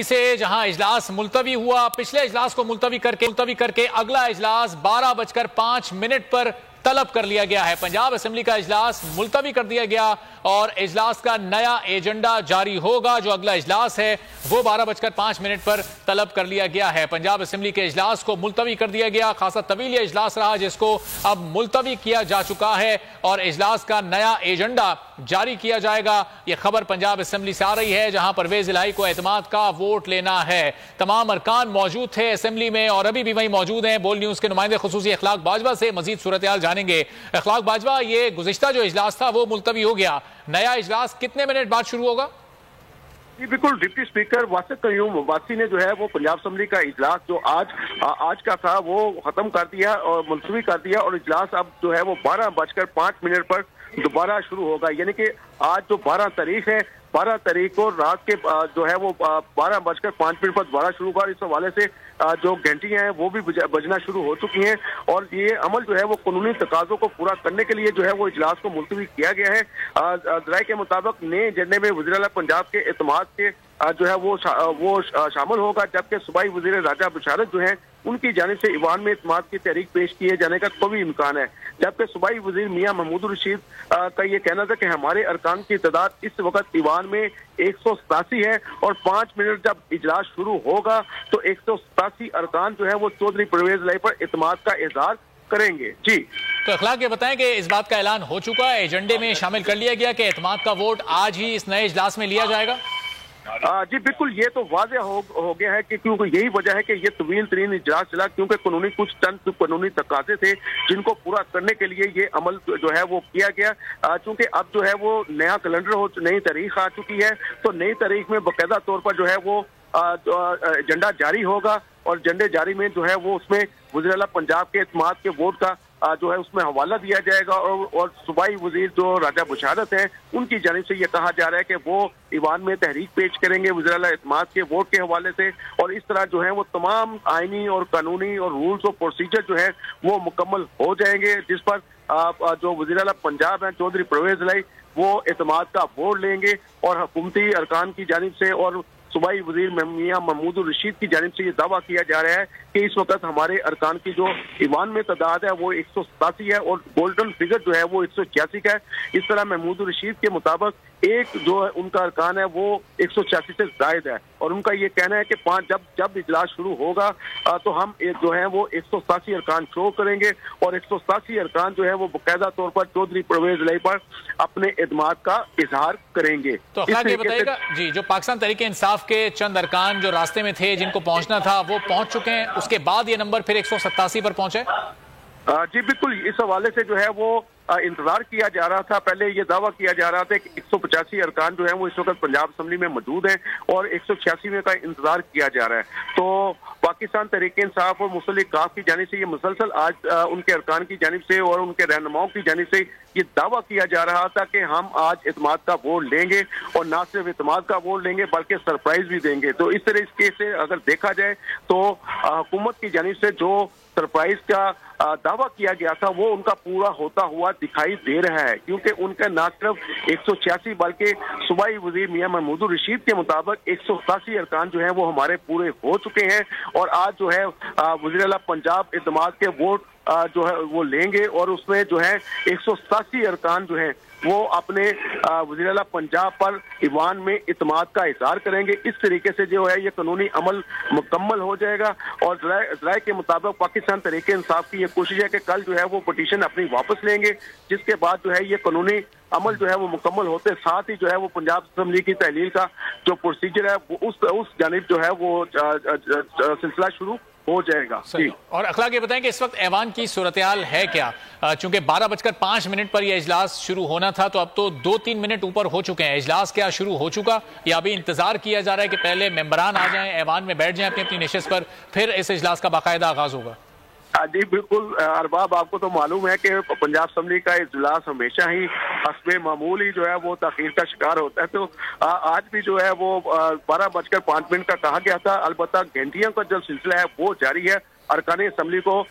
سے جہاں اجلاس ملتوی ہوا، پچھلے اجلاس کو ملتوی کر کے اگلا اجلاس 12:05 پر طلب کر لیا گیا ہے۔ پنجاب اسمبلی کا اجلاس ملتوی کر دیا گیا اور اجلاس کا نیا ایجنڈا جاری ہوگا۔ جو اگلا اجلاس ہے وہ 12:05 پر طلب کر لیا گیا ہے۔ پنجاب اسمبلی کے اجلاس کو ملتوی کر دیا گیا، خاصا طویل یہ اجلاس رہا جس کو اب ملتوی کیا جا چکا ہے اور اجلاس کا نیا ایجنڈا جاری کیا جائے گا۔ یہ خبر پنجاب اسمبلی سے آ رہی ہے جہاں پرویز الہی کو اعتماد کا ووٹ لینا ہے۔ تمام ارکان موجود تھے اسمبلی میں اور ابھی بھی وہیں موجود ہیں۔ بول نیوز کے نمائندے خصوصی اخلاق باجوہ سے مزید صورتحال جانیں گے۔ اخلاق باجوہ، یہ گزشتہ جو اجلاس تھا وہ ملتوی ہو گیا، نیا اجلاس کتنے منٹ بعد شروع ہوگا؟ جی بالکل، ڈپٹی اسپیکر واسق قیوم عباسی نے جو ہے وہ پنجاب اسمبلی کا اجلاس جو آج کا تھا وہ ختم کر دیا اور ملتوی کر دیا اور اجلاس اب جو ہے وہ 12:05 پر دوبارہ شروع ہوگا۔ یعنی کہ آج جو 12 تاریخ ہے، 12 تاریخ کو رات کے جو ہے وہ 12:05 پر دوبارہ شروع ہوا۔ اس حوالے سے جو گھنٹیاں ہیں وہ بھی بجنا شروع ہو چکی ہیں اور یہ عمل جو ہے وہ قانونی تقاضوں کو پورا کرنے کے لیے جو ہے وہ اجلاس کو ملتوی کیا گیا ہے۔ ذرائع کے مطابق نئے ایجنڈے میں وزیر اعلیٰ پنجاب کے اعتماد کے جو ہے وہ شامل ہوگا، جبکہ صوبائی وزیر راجہ بشارت جو ہیں ان کی جانب سے ایوان میں اعتماد کی تحریک پیش کیے جانے کا قوی امکان ہے، جبکہ صوبائی وزیر میاں محمود الرشید کا یہ کہنا تھا کہ ہمارے ارکان کی تعداد اس وقت ایوان میں 187 ہے اور 5 منٹ جب اجلاس شروع ہوگا تو 187 ارکان جو ہے وہ چودھری پرویز الہی پر اعتماد کا اظہار کریں گے۔ جی تو اخلاق یہ بتائیں کہ اس بات کا اعلان ہو چکا ہے، ایجنڈے میں شامل کر لیا گیا کہ اعتماد کا ووٹ آج ہی اس نئے اجلاس میں لیا جائے گا؟ جی بالکل، یہ تو واضح ہو گیا ہے کہ کیونکہ یہی وجہ ہے کہ یہ طویل ترین اجلاس چلا، کیونکہ کچھ چند قانونی تقاضے تھے جن کو پورا کرنے کے لیے یہ عمل جو ہے وہ کیا گیا۔ چونکہ اب جو ہے وہ نیا کیلنڈر نئی تاریخ آ چکی ہے تو نئی تاریخ میں باقاعدہ طور پر جو ہے وہ ایجنڈا جاری ہوگا اور ایجنڈے جاری میں جو ہے وہ اس میں وزیر اعلیٰ پنجاب کے اعتماد کے ووٹ کا جو ہے اس میں حوالہ دیا جائے گا اور صوبائی وزیر جو راجہ بشارت ہیں ان کی جانب سے یہ کہا جا رہا ہے کہ وہ ایوان میں تحریک پیش کریں گے وزیر اعلیٰ اعتماد کے ووٹ کے حوالے سے، اور اس طرح جو ہے وہ تمام آئینی اور قانونی اور رولز اور پروسیجر جو ہے وہ مکمل ہو جائیں گے، جس پر جو وزیر اعلیٰ پنجاب ہیں چودھری پرویز الہی وہ اعتماد کا ووٹ لیں گے اور حکومتی ارکان کی جانب سے اور صوبائی وزیر میاں محمود الرشید کی جانب سے یہ دعویٰ کیا جا رہا ہے کہ اس وقت ہمارے ارکان کی جو ایوان میں تعداد ہے وہ 187 ہے اور گولڈن فگر جو ہے وہ 186 کا ہے۔ اس طرح محمود الرشید کے مطابق ایک جو ان کا ارکان ہے وہ 186 سے زائد ہے اور ان کا یہ کہنا ہے کہ جب اجلاس شروع ہوگا تو ہم جو ہے وہ 187 ارکان شو کریں گے اور 187 ارکان جو ہے وہ باقاعدہ طور پر چودھری پرویز الہی پر اپنے اعتماد کا اظہار کریں گے۔ تو اخلاق یہ بتائیے گا جی، جو پاکستان تحریک انصاف کے چند ارکان جو راستے میں تھے جن کو پہنچنا تھا وہ پہنچ چکے ہیں، اس کے بعد یہ نمبر پھر 187 پر پہنچے؟ جی بالکل، اس حوالے سے جو ہے وہ انتظار کیا جا رہا تھا، پہلے یہ دعویٰ کیا جا رہا تھا کہ 185 ارکان جو ہیں وہ اس وقت پنجاب اسمبلی میں موجود ہیں اور 186 کا انتظار کیا جا رہا ہے۔ تو پاکستان تحریک انصاف اور مسلح کاف کی جانب سے یہ مسلسل آج ان کے ارکان کی جانب سے اور ان کے رہنماؤں کی جانب سے یہ دعویٰ کیا جا رہا تھا کہ ہم آج اعتماد کا ووٹ لیں گے اور نہ صرف اعتماد کا ووٹ لیں گے بلکہ سرپرائز بھی دیں گے۔ تو اس طرح سے اگر دیکھا جائے تو حکومت کی جانب سے جو سرپرائز کا دعویٰ کیا گیا تھا وہ ان کا پورا ہوتا ہوا دکھائی دے رہا ہے، کیونکہ ان کا نہ صرف 186 بلکہ صوبائی وزیر میاں محمود الرشید کے مطابق 187 ارکان جو ہیں وہ ہمارے پورے ہو چکے ہیں اور آج جو ہے وزیر اعلیٰ پنجاب اعتماد کے ووٹ جو ہے وہ لیں گے اور اس میں جو ہے 187 ارکان جو ہیں وہ اپنے وزیر اعلیٰ پنجاب پر ایوان میں اعتماد کا اظہار کریں گے۔ اس طریقے سے جو ہے یہ قانونی عمل مکمل ہو جائے گا اور ذرائع کے مطابق پاکستان تحریک انصاف کی یہ کوشش ہے کہ کل جو ہے وہ پٹیشن اپنی واپس لیں گے، جس کے بعد جو ہے یہ قانونی عمل جو ہے وہ مکمل ہوتے ساتھ ہی جو ہے وہ پنجاب اسمبلی کی تحلیل کا جو پروسیجر ہے وہ اس جانب جو ہے وہ سلسلہ شروع ہو جائے گا۔ اور اخلاق یہ بتائیں کہ اس وقت ایوان کی صورتحال ہے کیا؟ چونکہ 12:05 پر یہ اجلاس شروع ہونا تھا تو اب تو 2-3 منٹ اوپر ہو چکے ہیں، اجلاس کیا شروع ہو چکا یا ابھی انتظار کیا جا رہا ہے کہ پہلے ممبران آ جائیں ایوان میں بیٹھ جائیں اپنی نشست پر پھر اس اجلاس کا باقاعدہ آغاز ہوگا؟ جی بالکل ارباب، آپ کو تو معلوم ہے کہ پنجاب اسمبلی کا اجلاس ہمیشہ ہی حسب معمول ہی جو ہے وہ تاخیر کا شکار ہوتا ہے، تو آج بھی جو ہے وہ 12:05 کا کہا گیا تھا، البتہ گھنٹیوں کا جو سلسلہ ہے وہ جاری ہے۔ ارکان اسمبلی کو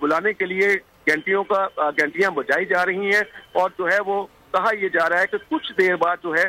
بلانے کے لیے گھنٹیاں بجائی جا رہی ہیں اور جو ہے وہ کہا یہ جا رہا ہے کہ کچھ دیر بعد جو ہے